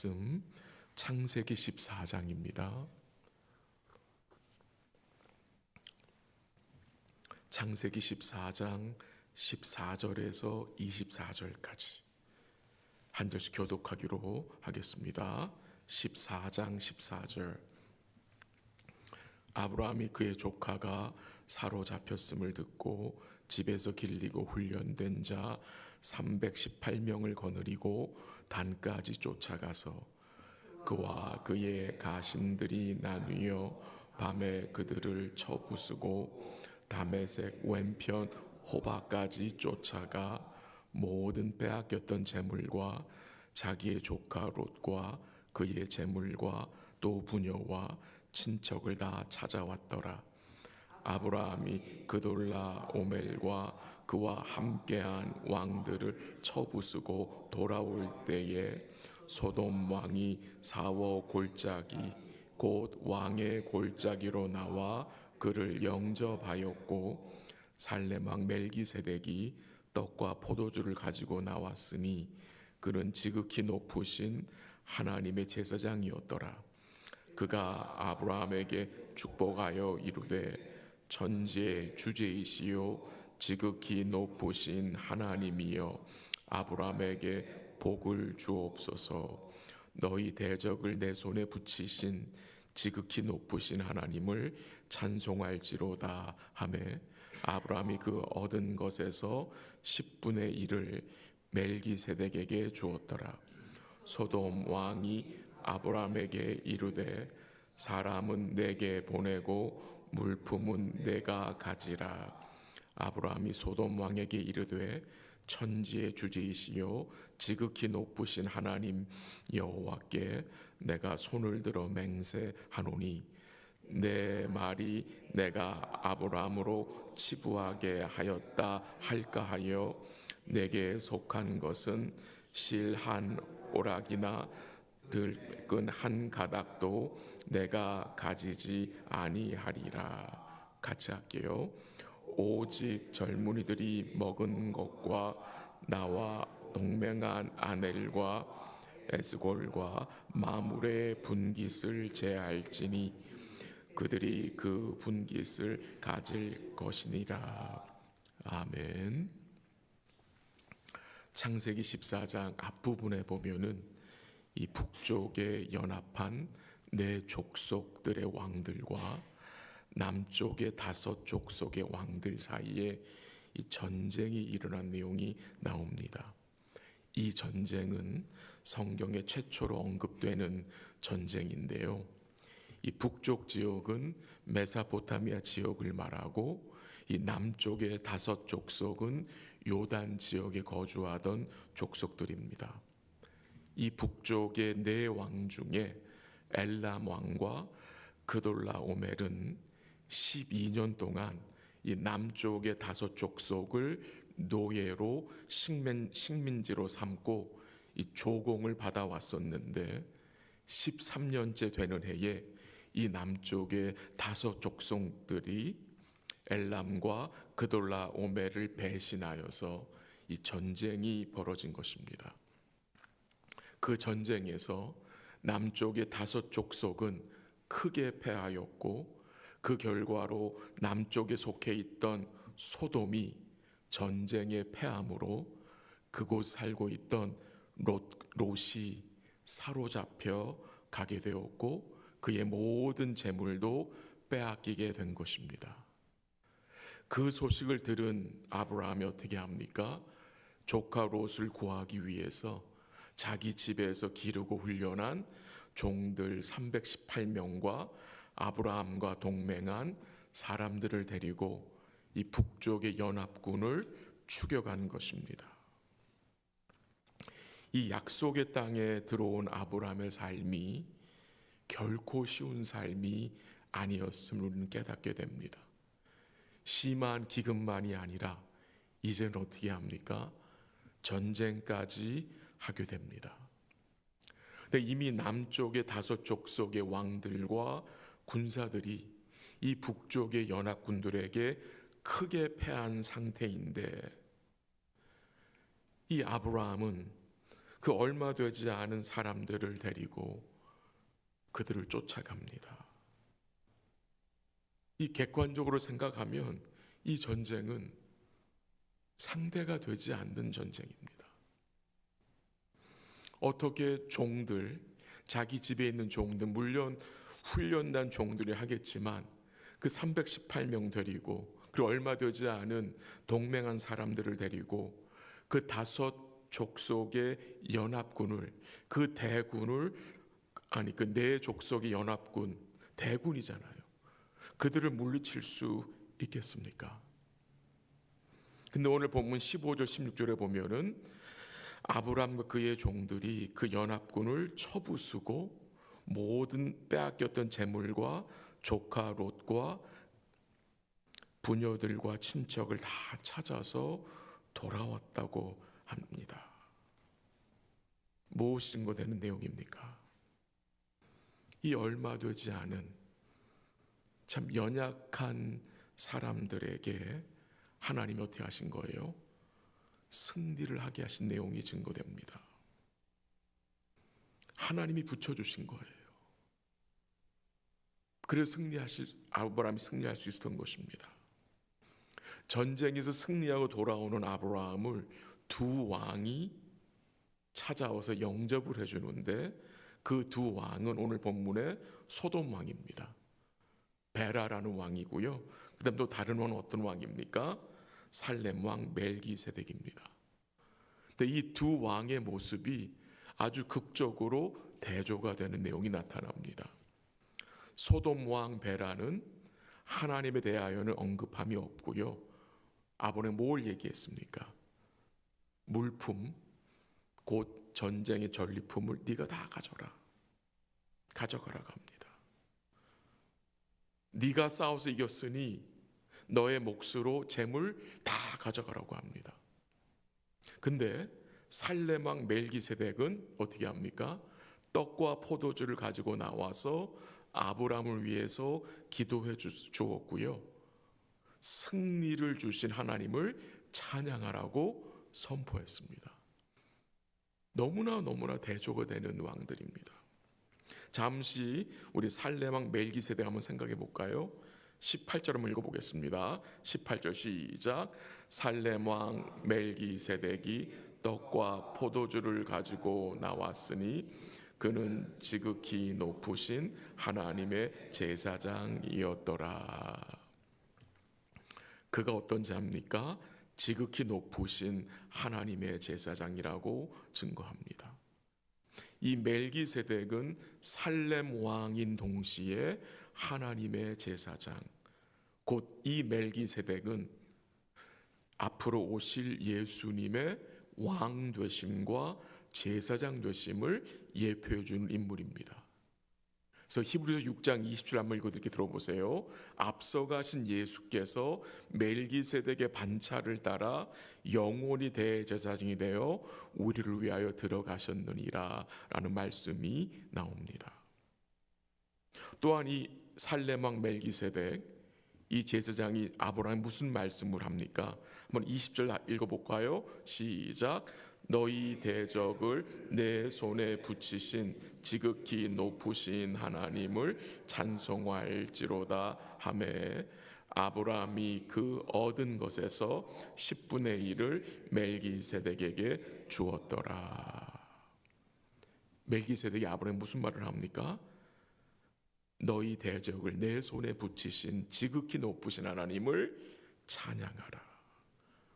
말씀 창세기 14장입니다. 창세기 14장 14절에서 24절까지 한 절씩 교독하기로 하겠습니다. 14장 14절. 아브라함이 그의 조카가 사로잡혔음을 듣고 집에서 길리고 훈련된 자 318명을 거느리고 단까지 쫓아가서 그와 그의 가신들이 나뉘어 밤에 그들을 쳐부수고 다메섹 왼편 호바까지 쫓아가 모든 빼앗겼던 재물과 자기의 조카 롯과 그의 재물과 또 부녀와 친척을 다 찾아왔더라. 아브라함이 그돌라 오멜과 그와 함께한 왕들을 쳐부수고 돌아올 때에 소돔 왕이 사워 골짜기 곧 왕의 골짜기로 나와 그를 영접하였고 살렘 왕 멜기세덱이 떡과 포도주를 가지고 나왔으니 그는 지극히 높으신 하나님의 제사장이었더라. 그가 아브라함에게 축복하여 이르되 천지의 주제이시요 지극히 높으신 하나님이여 아브라함에게 복을 주옵소서. 너희 대적을 내 손에 붙이신 지극히 높으신 하나님을 찬송할지로다 하매 아브라함이 그 얻은 것에서 10분의 1을 멜기세덱에게 주었더라. 소돔 왕이 아브라함에게 이르되 사람은 내게 보내고 물품은 내가 가지라. 아브라함이 소돔 왕에게 이르되 천지의 주제이시요 지극히 높으신 하나님 여호와께 내가 손을 들어 맹세하노니 내 말이 내가 아브라함으로 치부하게 하였다 할까 하여 내게 속한 것은 실 한 오락이나 들끈 한 가닥도 내가 가지지 아니하리라. 같이 할게요. 오직 젊은이들이 먹은 것과 나와 동맹한 아넬과 에스골과 마물의 분깃을 제할지니 그들이 그 분깃을 가질 것이니라. 아멘. 창세기 14장 앞부분에 보면은 이 북쪽에 연합한 네 족속들의 왕들과 남쪽의 5 족속의 왕들 사이에 이 전쟁이 일어난 내용이 나옵니다. 이 전쟁은 성경에 최초로 언급되는 전쟁인데요. 이 북쪽 지역은 메소포타미아 지역을 말하고 이 남쪽의 5 족속은 요단 지역에 거주하던 족속들입니다. 이 북쪽의 4왕 중에 엘람 왕과 그돌라 오멜은 12년 동안 이 남쪽의 5 족속을 노예로 식민지로 삼고 이 조공을 받아왔었는데 13년째 되는 해에 이 남쪽의 5 족속들이 엘람과 그돌라 오멜을 배신하여서 이 전쟁이 벌어진 것입니다. 그 전쟁에서 남쪽의 5 족속은 크게 패하였고 그 결과로 남쪽에 속해 있던 소돔이 전쟁에 패함으로 그곳 살고 있던 롯이 사로잡혀 가게 되었고 그의 모든 재물도 빼앗기게 된 것입니다. 그 소식을 들은 아브라함이 어떻게 합니까? 조카 롯을 구하기 위해서 자기 집에서 기르고 훈련한 종들 318명과 아브라함과 동맹한 사람들을 데리고 이 북쪽의 연합군을 추격한 것입니다. 이 약속의 땅에 들어온 아브라함의 삶이 결코 쉬운 삶이 아니었음을 우리는 깨닫게 됩니다. 심한 기근만이 아니라 이제는 어떻게 합니까? 전쟁까지 하게 됩니다. 근데 이미 남쪽의 5 족속의 왕들과 군사들이 이 북쪽의 연합군들에게 크게 패한 상태인데 이 아브라함은 그 얼마 되지 않은 사람들을 데리고 그들을 쫓아갑니다. 이 객관적으로 생각하면 이 전쟁은 상대가 되지 않는 전쟁입니다. 어떻게 종들, 자기 집에 있는 종들, 물론 훈련난 종들이 하겠지만 그 318명 데리고 그리고 얼마 되지 않은 동맹한 사람들을 데리고 그 5 족속의 연합군을, 그 대군을, 아니 그 4 족속의 연합군, 대군이잖아요. 그들을 물리칠 수 있겠습니까? 근데 오늘 본문 15절 16절에 보면은 아브람과 그의 종들이 그 연합군을 쳐부수고 모든 빼앗겼던 재물과 조카 롯과 부녀들과 친척을 다 찾아서 돌아왔다고 합니다. 무엇이 증거되는 내용입니까? 이 얼마 되지 않은 참 연약한 사람들에게 하나님이 어떻게 하신 거예요? 승리를 하게 하신 내용이 증거됩니다. 하나님이 붙여주신 거예요. 그래서 아브라함이 승리할 수 있었던 것입니다. 전쟁에서 승리하고 돌아오는 아브라함을 2 왕이 찾아와서 영접을 해주는데 그 2 왕은 오늘 본문의 소돔 왕입니다. 베라라는 왕이고요. 그 다음 또 다른 왕은 어떤 왕입니까? 살렘 왕 멜기세덱입니다. 근데 이 2 왕의 모습이 아주 극적으로 대조가 되는 내용이 나타납니다. 소돔 왕 베라는 하나님에 대하여는 언급함이 없고요. 아브라함이 뭘 얘기했습니까? 물품, 곧 전쟁의 전리품을 네가 다 가져가라고 합니다. 네가 싸워서 이겼으니 너의 몫으로 재물 다 가져가라고 합니다. 근데 살렘 왕 멜기세덱은 어떻게 합니까? 떡과 포도주를 가지고 나와서 아브라함을 위해서 기도해 주었고요. 승리를 주신 하나님을 찬양하라고 선포했습니다. 너무나 대조가 되는 왕들입니다. 잠시 우리 살렘 왕 멜기세덱 한번 생각해 볼까요? 18절 한번 읽어보겠습니다. 18절 시작. 살렘 왕 멜기세덱이 떡과 포도주를 가지고 나왔으니 그는 지극히 높으신 하나님의 제사장이었더라. 그가 어떤 자입니까? 지극히 높으신 하나님의 제사장이라고 증거합니다. 이 멜기세덱은 살렘 왕인 동시에 하나님의 제사장, 곧 이 멜기세덱은 앞으로 오실 예수님의 왕 되심과 제사장 되심을 예표해 주는 인물입니다. 그래서 히브리서 6장 20절 한번 읽어드릴게 들어보세요. 앞서가신 예수께서 멜기세덱의 반차를 따라 영원히 대제사장이 되어 우리를 위하여 들어가셨느니라 라는 말씀이 나옵니다. 또한 이 살렘 왕 멜기세덱, 이 제사장이 아브라함에 무슨 말씀을 합니까? 한번 20절 읽어볼까요? 시작. 너희 대적을 내 손에 붙이신 지극히 높으신 하나님을 찬송할지로다 하매 아브라함이 그 얻은 것에서 10분의 1을 멜기세덱에게 주었더라. 멜기세덱이 아브라함에 무슨 말을 합니까? 너희 대적을 내 손에 붙이신 지극히 높으신 하나님을 찬양하라.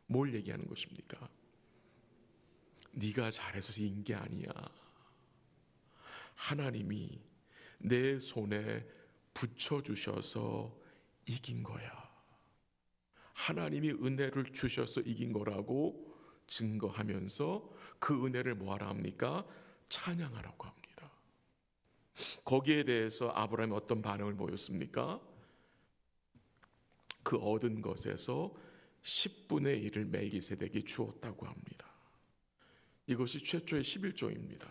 뭘 얘기하는 것입니까? 네가 잘해서 이긴 게 아니야. 하나님이 내 손에 붙여주셔서 이긴 거야. 하나님이 은혜를 주셔서 이긴 거라고 증거하면서 그 은혜를 뭐하라 합니까? 찬양하라고 합니다. 거기에 대해서 아브라함이 어떤 반응을 보였습니까? 그 얻은 것에서 10분의 1을 멜기세덱이 주었다고 합니다. 이것이 최초의 11조입니다.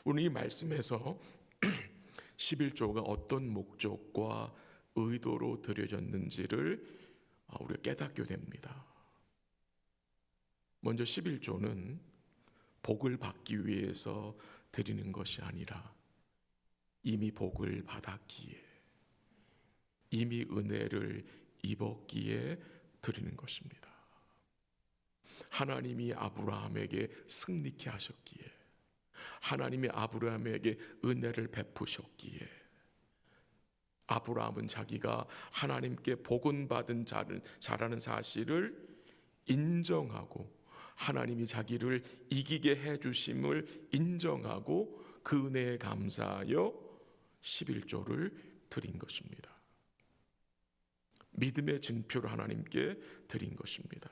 오늘 이 말씀에서 11조가 어떤 목적과 의도로 드려졌는지를 우리가 깨닫게 됩니다. 먼저 11조는 복을 받기 위해서 드리는 것이 아니라 이미 복을 받았기에, 이미 은혜를 입었기에 드리는 것입니다. 하나님이 아브라함에게 승리케 하셨기에, 하나님이 아브라함에게 은혜를 베푸셨기에, 아브라함은 자기가 하나님께 복은 받은 자라는 사실을 인정하고, 하나님이 자기를 이기게 해주심을 인정하고 그 은혜에 감사하여 11조를 드린 것입니다. 믿음의 증표를 하나님께 드린 것입니다.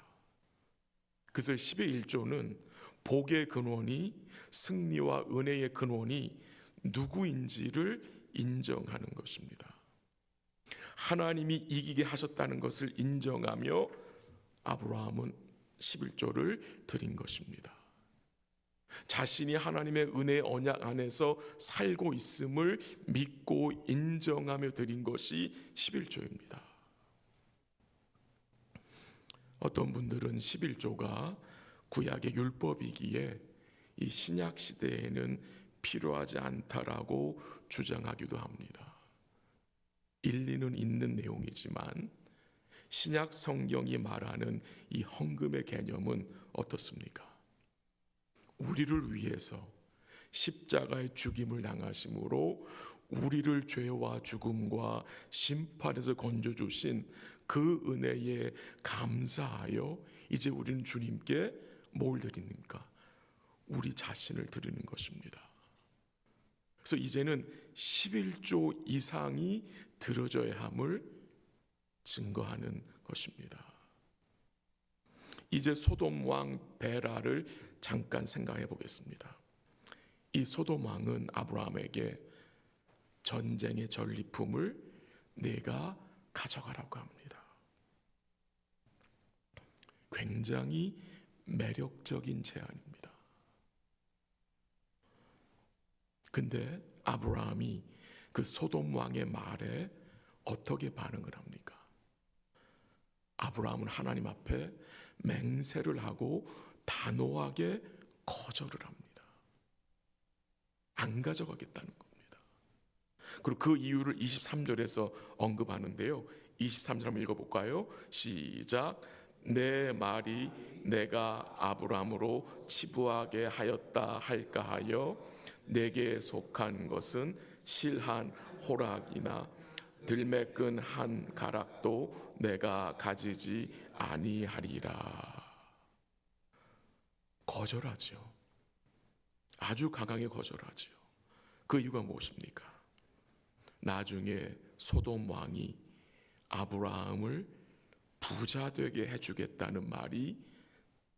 그래서 11조는 복의 근원이, 승리와 은혜의 근원이 누구인지를 인정하는 것입니다. 하나님이 이기게 하셨다는 것을 인정하며 아브라함은 11조를 드린 것입니다. 자신이 하나님의 은혜의 언약 안에서 살고 있음을 믿고 인정하며 드린 것이 11조입니다. 어떤 분들은 11조가 구약의 율법이기에 이 신약 시대에는 필요하지 않다라고 주장하기도 합니다. 일리는 있는 내용이지만 신약 성경이 말하는 이 헌금의 개념은 어떻습니까? 우리를 위해서 십자가의 죽임을 당하심으로 우리를 죄와 죽음과 심판에서 건져주신 그 은혜에 감사하여 이제 우리는 주님께 뭘 드립니까? 우리 자신을 드리는 것입니다. 그래서 이제는 11조 이상이 들어져야 함을 증거하는 것입니다. 이제 소돔 왕 베라를 잠깐 생각해 보겠습니다. 이 소돔 왕은 아브라함에게 전쟁의 전리품을 내가 가져가라고 합니다. 굉장히 매력적인 제안입니다. 근데 아브라함이 그 소돔 왕의 말에 어떻게 반응을 합니까? 아브라함은 하나님 앞에 맹세를 하고 단호하게 거절을 합니다. 안 가져가겠다는 겁니다. 그리고 그 이유를 23절에서 언급하는데요. 23절 한번 읽어볼까요? 시작. 내 말이 내가 아브라함으로 치부하게 하였다 할까 하여 내게 속한 것은 실한 호락이나 들매끈 한 가락도 내가 가지지 아니하리라. 거절하죠. 아주 강하게 거절하죠. 그 이유가 무엇입니까? 나중에 소돔 왕이 아브라함을 부자 되게 해주겠다는 말이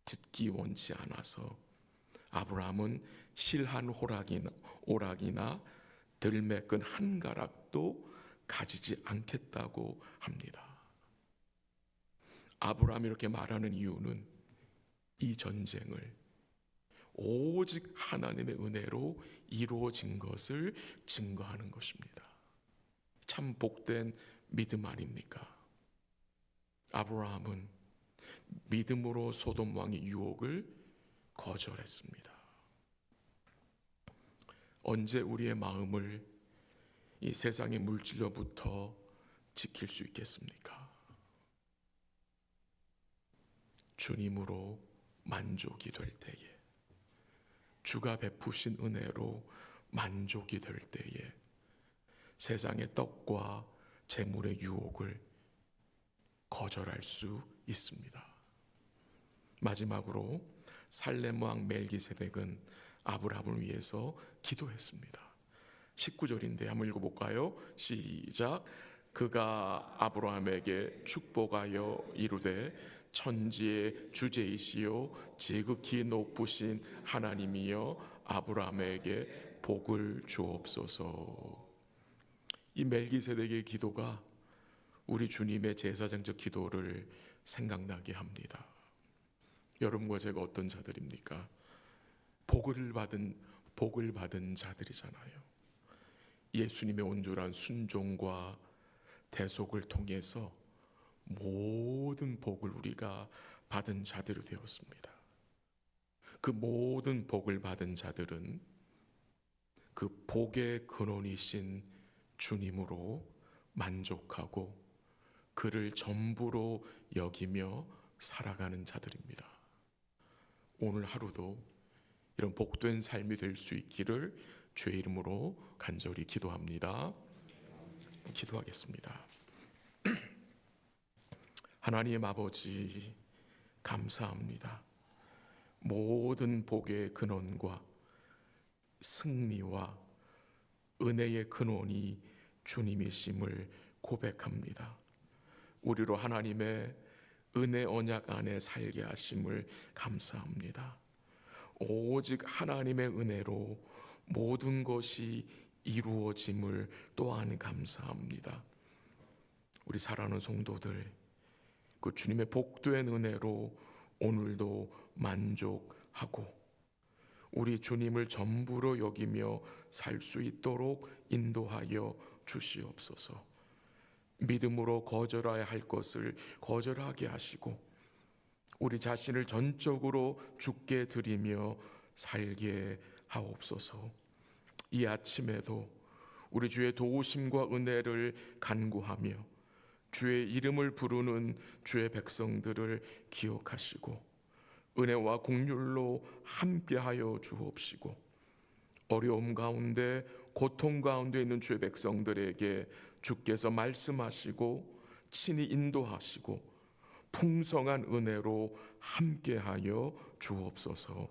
듣기 원치 않아서 아브라함은 실한 오락이나 들매끈 한 가락도 가지지 않겠다고 합니다. 아브라함이 이렇게 말하는 이유는 이 전쟁을 오직 하나님의 은혜로 이루어진 것을 증거하는 것입니다. 참 복된 믿음 아닙니까? 아브라함은 믿음으로 소돔 왕의 유혹을 거절했습니다. 언제 우리의 마음을 이 세상의 물질로부터 지킬 수 있겠습니까? 주님으로 만족이 될 때에, 주가 베푸신 은혜로 만족이 될 때에 세상의 떡과 재물의 유혹을 거절할 수 있습니다. 마지막으로 살렘 왕 멜기세덱은 아브라함을 위해서 기도했습니다. 19절인데 한번 읽어볼까요? 시작. 그가 아브라함에게 축복하여 이르되 천지의 주제이시요 지극히 높으신 하나님이여 아브라함에게 복을 주옵소서. 이 멜기세덱의 기도가 우리 주님의 제사장적 기도를 생각나게 합니다. 여러분과 제가 어떤 자들입니까? 복을 받은 자들이잖아요. 예수님의 온전한 순종과 대속을 통해서 모든 복을 우리가 받은 자들이 되었습니다. 그 모든 복을 받은 자들은 그 복의 근원이신 주님으로 만족하고 그를 전부로 여기며 살아가는 자들입니다. 오늘 하루도 이런 복된 삶이 될 수 있기를 주의 이름으로 간절히 기도합니다. 기도하겠습니다. 하나님 아버지, 감사합니다. 모든 복의 근원과 승리와 은혜의 근원이 주님이심을 고백합니다. 우리로 하나님의 은혜 언약 안에 살게 하심을 감사합니다. 오직 하나님의 은혜로 모든 것이 이루어짐을 또한 감사합니다. 우리 사랑하는 성도들, 그 주님의 복된 은혜로 오늘도 만족하고 우리 주님을 전부로 여기며 살 수 있도록 인도하여 주시옵소서. 믿음으로 거절해야 할 것을 거절하게 하시고 우리 자신을 전적으로 주께 드리며 살게 하옵소서. 이 아침에도 우리 주의 도우심과 은혜를 간구하며 주의 이름을 부르는 주의 백성들을 기억하시고 은혜와 긍휼로 함께하여 주옵시고 어려움 가운데 고통 가운데 있는 주의 백성들에게 주께서 말씀하시고 친히 인도하시고 풍성한 은혜로 함께하여 주옵소서.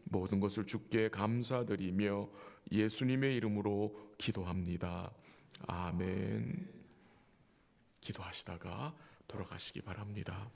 모든 것을 주께 감사드리며 예수님의 이름으로 기도합니다. 아멘. 기도하시다가 돌아가시기 바랍니다.